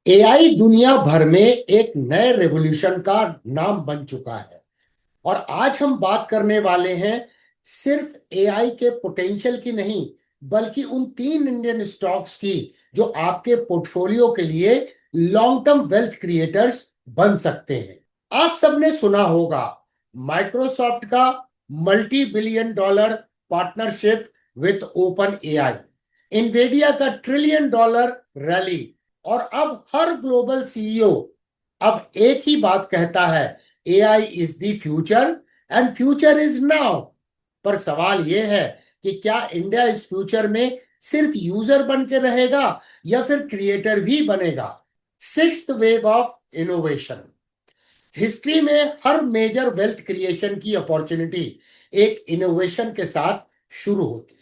AI दुनिया भर में एक नए रेवोल्यूशन का नाम बन चुका है। और आज हम बात करने वाले हैं सिर्फ एआई के पोटेंशियल की नहीं, बल्कि उन 3 इंडियन स्टॉक्स की जो आपके पोर्टफोलियो के लिए लॉन्ग टर्म वेल्थ क्रिएटर्स बन सकते हैं। आप सबने सुना होगा माइक्रोसॉफ्ट का $multi-billion partnership with OpenAI, Nvidia का $1 ट्रिलियन रैली, और अब हर ग्लोबल सीईओ अब एक ही बात कहता है, AI is the future and future is now. पर सवाल यह है कि क्या इंडिया इस फ्यूचर में सिर्फ यूजर बन के रहेगा या फिर क्रिएटर भी बनेगा। Sixth wave of innovation. History में हर मेजर वेल्थ क्रिएशन की अपॉर्चुनिटी एक इनोवेशन के साथ शुरू होती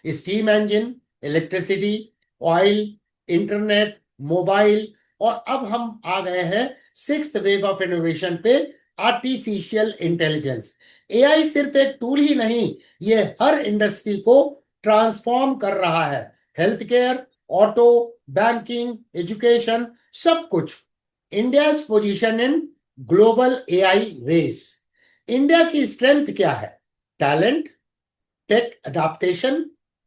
है। Steam engine, electricity, oil, internet, mobile, और अब हम आ गए हैं सिक्स्थ वेव ऑफ इनोवेशन पे, आर्टिफिशियल इंटेलिजेंस। एआई सिर्फ एक टूल ही नहीं, ये हर इंडस्ट्री को ट्रांसफॉर्म कर रहा है। Health care, auto, banking, education, सब कुछ। India position in global AI race. India की स्ट्रेंथ क्या है? Talent, tech adaptation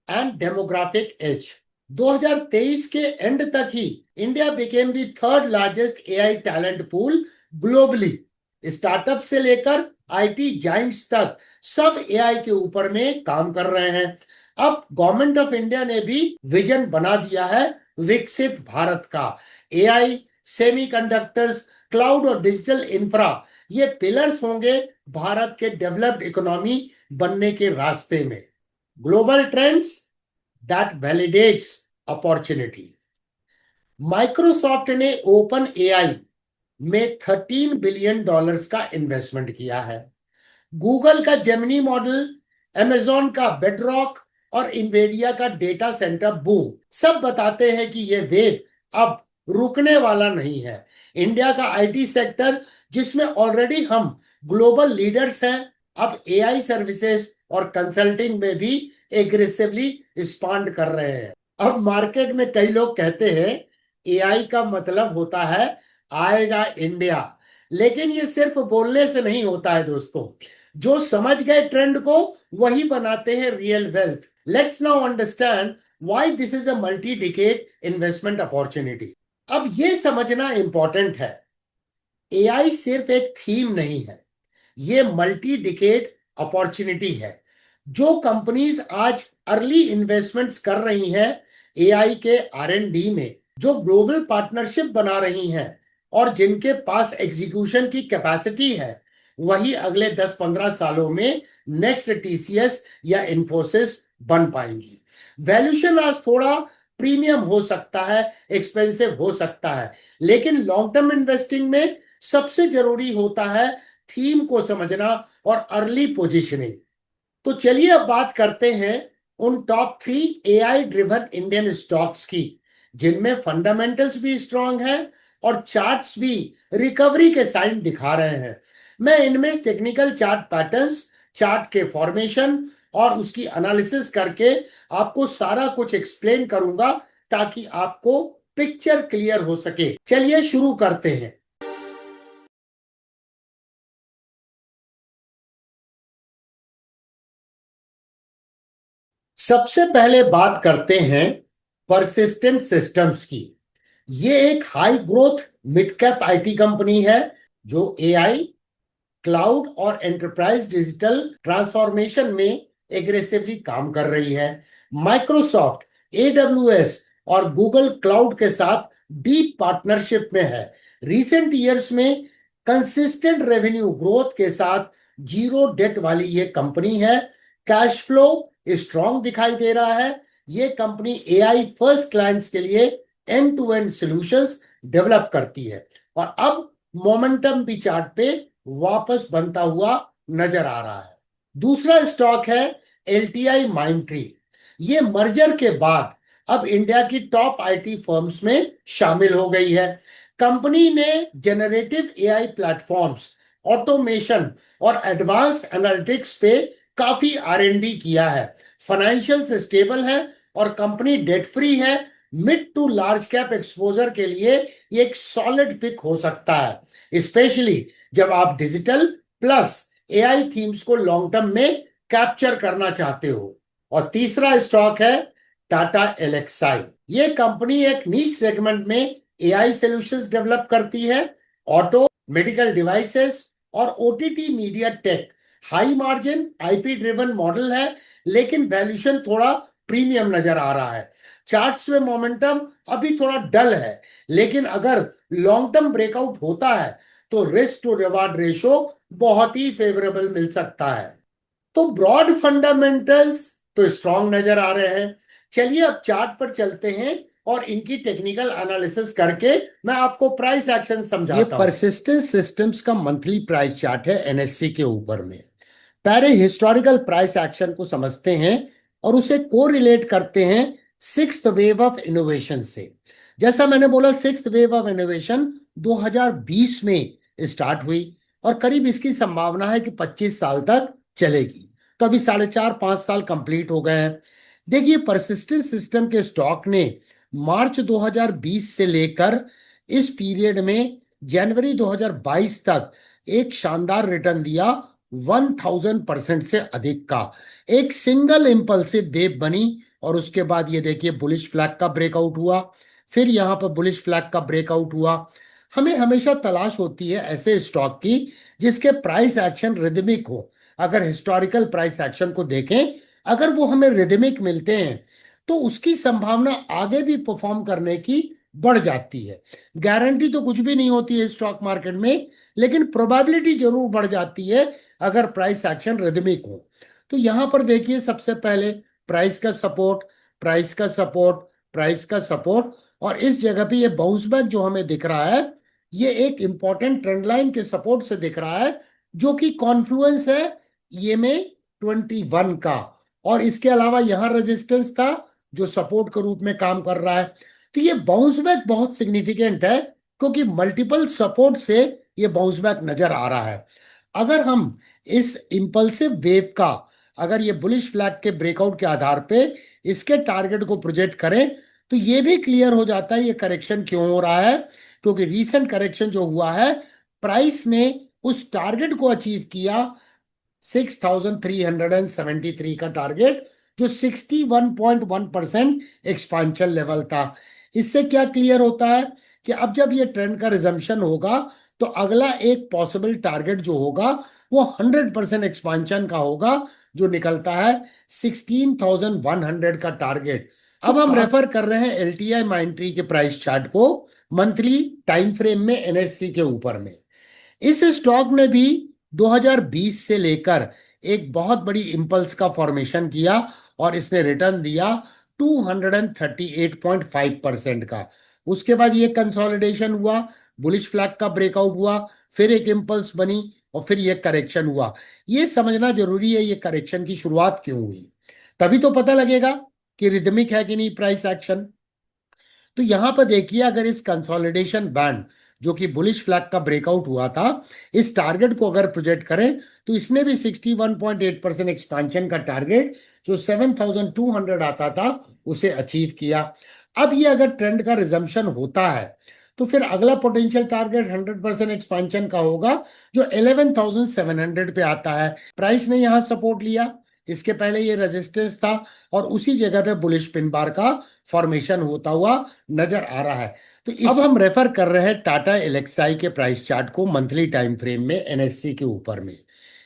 and demographic edge. 2023 के एंड तक ही India became the third largest AI talent pool globally. Startup से लेकर आईटी जाइंट्स तक सब एआई के ऊपर में काम कर रहे हैं। अब गवर्नमेंट ऑफ इंडिया ने भी विजन बना दिया है विकसित भारत का। एआई, सेमीकंडक्टर्स, क्लाउड और डिजिटल इंफ्रा, ये पिलर्स होंगे भारत के डेवलप्ड इकोनॉमी बनने के रास्ते में। Global trends that validates opportunity. Microsoft ने ओपन एआई में $13 बिलियन का इन्वेस्टमेंट किया है। गूगल का जेमिनी मॉडल, अमेजॉन का बेडरॉक और इन्वेडिया का डेटा सेंटर बूम सब बताते हैं कि यह वेव अब रुकने वाला नहीं है। इंडिया का आईटी सेक्टर, जिसमें ऑलरेडी हम ग्लोबल लीडर्स हैं, अब एआई सर्विसेज और कंसल्टिंग में भी एग्रेसिवली एक्सपांड कर रहे हैं। अब मार्केट में कई लोग कहते हैं एआई का मतलब होता है आएगा इंडिया, लेकिन ये सिर्फ बोलने से नहीं होता है दोस्तों। जो समझ गए ट्रेंड को, वही बनाते हैं real wealth. Let's now understand why this is a multi decade investment opportunity. अब ये समझना इंपॉर्टेंट है, एआई सिर्फ एक थीम नहीं है, ये मल्टी डिकेड अपॉर्चुनिटी है। जो कंपनीज आज अर्ली इन्वेस्टमेंट्स कर रही हैं एआई के आर&डी में, जो ग्लोबल पार्टनरशिप बना रही हैं, और जिनके पास एग्जीक्यूशन की कैपेसिटी है, वही अगले 10-15 सालों में नेक्स्ट टीसीएस या इन्फोसिस बन पाएंगी। वैल्यूएशन आज थोड़ा प्रीमियम हो सकता है, एक्सपेंसिव हो सकता है, लेकिन लॉन्ग टर्म इन्वेस्टिंग में सबसे जरूरी होता है थीम को समझना और अर्ली पोजीशनिंग। तो चलिए अब बात करते हैं उन top 3 AI driven Indian stocks की, जिनमें फंडामेंटल्स भी स्ट्रांग हैं और चार्ट्स भी रिकवरी के साइन दिखा रहे हैं। मैं इनमें टेक्निकल चार्ट पैटर्न्स, चार्ट के फॉर्मेशन और उसकी एनालिसिस करके आपको सारा कुछ एक्सप्लेन करूंगा, ताकि आपको पिक्चर क्लियर हो सके। चलिए शुरू करते हैं। सबसे पहले बात करते हैं परसिस्टेंट सिस्टम्स की। ये एक high growth mid cap IT company है जो एआई, क्लाउड और एंटरप्राइज डिजिटल ट्रांसफॉर्मेशन में एग्रेसिवली काम कर रही है। माइक्रोसॉफ्ट एडब्ल्यूएस और गूगल क्लाउड के साथ डीप पार्टनरशिप में है। रिसेंट ईयर्स में कंसिस्टेंट रेवेन्यू ग्रोथ के साथ जीरो डेट वाली ये कंपनी है। कैश फ्लो स्ट्रॉन्ग दिखाई दे रहा है। ये कंपनी एआई फर्स्ट क्लाइंट्स के लिए end to end solutions develop करती है, और अब मोमेंटम भी चार्ट पे वापस बनता हुआ नजर आ रहा है। दूसरा स्टॉक है एलटीआई माइंडट्री। ये मर्जर के बाद अब इंडिया की टॉप आईटी फर्म्स में शामिल हो गई है। कंपनी ने जनरेटिव एआई प्लेटफॉर्म्स, ऑटोमेशन और एडवांस्ड एनालिटिक्स पे काफी आर&डी किया है। फाइनेंशियल स्टेबल है और कंपनी डेट फ्री है, mid to large cap exposure के लिए ये एक सॉलिड पिक हो सकता है, स्पेशली जब आप डिजिटल प्लस एआई थीम्स को लॉन्ग टर्म में कैप्चर करना चाहते हो। और तीसरा स्टॉक है टाटा एलेक्साई। ये कंपनी एक नीश सेगमेंट में एआई सॉल्यूशंस डेवलप करती है, ऑटो, मेडिकल डिवाइसेस और OTT media take. High margin IP driven model है, लेकिन वैल्यूएशन थोड़ा प्रीमियम नजर आ रहा है। चार्ट्स में मोमेंटम अभी थोड़ा डल है, लेकिन अगर लॉन्ग टर्म ब्रेकआउट होता है तो रिस्क टू रिवार्ड रेशो बहुत ही फेवरेबल मिल सकता है। तो ब्रॉड फंडामेंटल्स तो स्ट्रांग नजर आ रहे हैं। चलिए अब चार्ट पर चलते हैं और इनकी टेक्निकल एनालिसिस करके मैं आपको प्राइस एक्शन समझाता हूं। ये परसिस्टेंस सिस्टम्स का मंथली प्राइस चार्ट है एनएससी के ऊपर में। पहले हिस्टोरिकल प्राइस एक्शन को समझते हैं और उसे कोरिलेट करते हैं सिक्स्थ वेव ऑफ इनोवेशन से। जैसा मैंने बोला, सिक्स्थ वेव ऑफ इनोवेशन 2020 में स्टार्ट हुई और करीब इसकी संभावना है कि 25 साल तक चलेगी। तो अभी 4.5-5 साल कंप्लीट हो गए हैं। देखिए, परसिस्टेंस सिस्टम के स्टॉक ने मार्च 2020 से लेकर इस पीरियड में जनवरी 2022 तक एक शानदार रिटर्न दिया, 1000% से अधिक का। एक सिंगल इंपल्सिव वेव बनी और उसके बाद ये देखिए बुलिश फ्लैग का ब्रेकआउट हुआ, फिर यहां पर बुलिश फ्लैग का ब्रेकआउट हुआ। हमें हमेशा तलाश होती है ऐसे स्टॉक की जिसके प्राइस एक्शन रिदमिक हो। अगर हिस्टोरिकल प्राइस एक्शन को देखें, अगर वो हमें रिदमिक मिलते हैं तो उसकी संभावना आगे भी परफॉर्म करने की बढ़ जाती है। गारंटी तो कुछ भी नहीं होती है स्टॉक मार्केट में, लेकिन प्रोबेबिलिटी जरूर बढ़ जाती है अगर प्राइस एक्शन रिदमिक हो। तो यहां पर देखिए, सबसे पहले प्राइस का सपोर्ट, प्राइस का सपोर्ट, प्राइस का सपोर्ट, और इस जगह पे ये बाउंस बैक जो हमें दिख रहा है, ये एक इंपॉर्टेंट ट्रेंड लाइन के सपोर्ट से दिख रहा है, जो कि कॉन्फ्लुएंस है ईएमए 21 का। और इसके अलावा यहां रेजिस्टेंस था जो सपोर्ट के रूप में काम कर रहा है। तो ये बाउंस बैक बहुत सिग्निफिकेंट है, क्योंकि मल्टीपल सपोर्ट से ये बाउंस बैक नजर आ रहा है। अगर हम इस इंपल्सिव वेव का, अगर ये बुलिश फ्लैग के ब्रेकआउट के आधार पे इसके टारगेट को प्रोजेक्ट करें, तो ये भी क्लियर हो जाता है ये करेक्शन क्यों हो रहा है। क्योंकि रीसेंट करेक्शन जो हुआ है, प्राइस ने उस टारगेट को अचीव किया, 6373 का टारगेट, जो 61.1% एक्सपांशन लेवल था। इससे क्या क्लियर होता है कि अब जब ये ट्रेंड का रिजम्पशन होगा तो अगला एक पॉसिबल टारगेट जो होगा वो 100% एक्सपांशन का होगा, जो निकलता है 16,100 का टारगेट। अब हम रेफर कर रहे हैं एलटीआई माइंट्री के प्राइस चार्ट को मंथली टाइम फ्रेम में एनएससी के ऊपर में। इस स्टॉक ने भी 2020 से लेकर एक बहुत बड़ी इंपल्स का फॉर्मेशन किया और इसने रिटर्न दिया 238.5% का। उसके बाद ये कंसोलिडेशन हुआ, बुलिश फ्लैग का ब्रेकआउट हुआ, फिर एक इंपल्स बनी और फिर ये करेक्शन हुआ। ये समझना जरूरी है ये करेक्शन की शुरुआत क्यों हुई, तभी तो पता लगेगा कि रिदमिक है कि नहीं प्राइस एक्शन। तो यहां पर देखिए, अगर इस कंसोलिडेशन बैंड जो कि बुलिश फ्लैग का ब्रेकआउट हुआ था, इस टारगेट को अगर प्रोजेक्ट करें तो इसने भी 61.8% एक्सपांशन का टारगेट जो 7200 आता था उसे अचीव किया। अब ये अगर ट्रेंड का रिजम्पशन होता है तो फिर अगला पोटेंशियल टारगेट 100% एक्सपांशन का होगा, जो 11,700 पे आता है। प्राइस ने यहां सपोर्ट लिया, इसके पहले ये रेजिस्टेंस था और उसी जगह पे बुलिश पिन बार का फॉर्मेशन होता हुआ नजर आ रहा है। तो अब हम रेफर कर रहे हैं टाटा एलेक्साई के प्राइस चार्ट को मंथली टाइम फ्रेम में एनएससी के ऊपर में।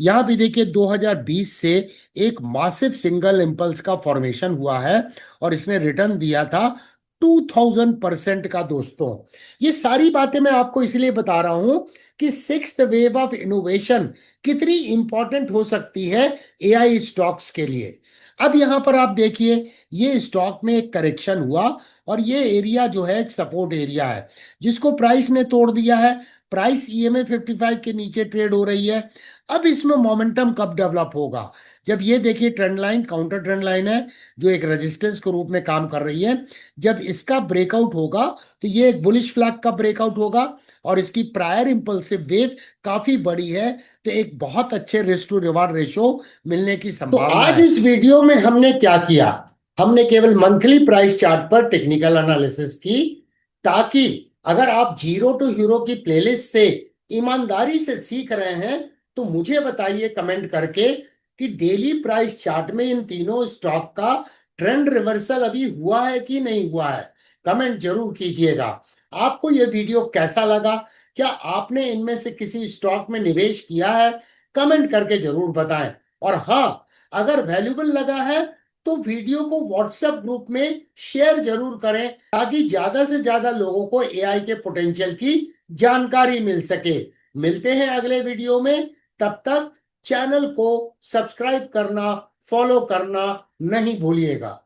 यहां भी देखिए 2020 से एक मासिव सिंगल इंपल्स का फॉर्मेशन हुआ है और इसने रिटर्न दिया था 2000% का। दोस्तों, ये सारी बातें मैं आपको इसलिए बता रहा हूं कि सिक्स्थ वेव ऑफ इनोवेशन कितनी इंपॉर्टेंट हो सकती है एआई स्टॉक्स के लिए। अब यहां पर आप देखिए, ये स्टॉक में एक करेक्शन हुआ और ये एरिया जो है एक सपोर्ट एरिया है जिसको प्राइस ने तोड़ दिया है। प्राइस ईएमए 55 के नीचे ट्रेड हो रही है। अब इसमें मोमेंटम कब डेवलप होगा, जब ये देखिए trend line counter trend line है जो एक रेजिस्टेंस के रूप में काम कर रही है। जब इसका ब्रेकआउट होगा तो ये एक बुलिश फ्लैग का ब्रेकआउट होगा और इसकी प्रायर इंपल्सिव वेव काफी बड़ी है, तो एक बहुत अच्छे रिस्क टू रिवार्ड रेशो मिलने की संभावना है। तो आज इस वीडियो में हमने क्या किया, हमने केवल मंथली प्राइस चार्ट पर टेक्निकल एनालिसिस की, ताकि अगर आप जीरो टू हीरो की प्लेलिस्ट से ईमानदारी से सीख रहे हैं तो मुझे बताइए कमेंट करके कि डेली प्राइस चार्ट में इन तीनों स्टॉक का ट्रेंड रिवर्सल अभी हुआ है कि नहीं हुआ है। कमेंट जरूर कीजिएगा। आपको यह वीडियो कैसा लगा? क्या आपने इनमें से किसी स्टॉक में निवेश किया है? कमेंट करके जरूर बताएं। और हाँ, अगर वैल्यूबल लगा है तो वीडियो को व्हाट्सएप ग्रुप में शेयर जरूर करें, ताकि ज्यादा से ज्यादा लोगों को एआई के पोटेंशियल की जानकारी मिल सके। मिलते हैं अगले वीडियो में। तब तक चैनल को सब्सक्राइब करना, फॉलो करना नहीं भूलिएगा।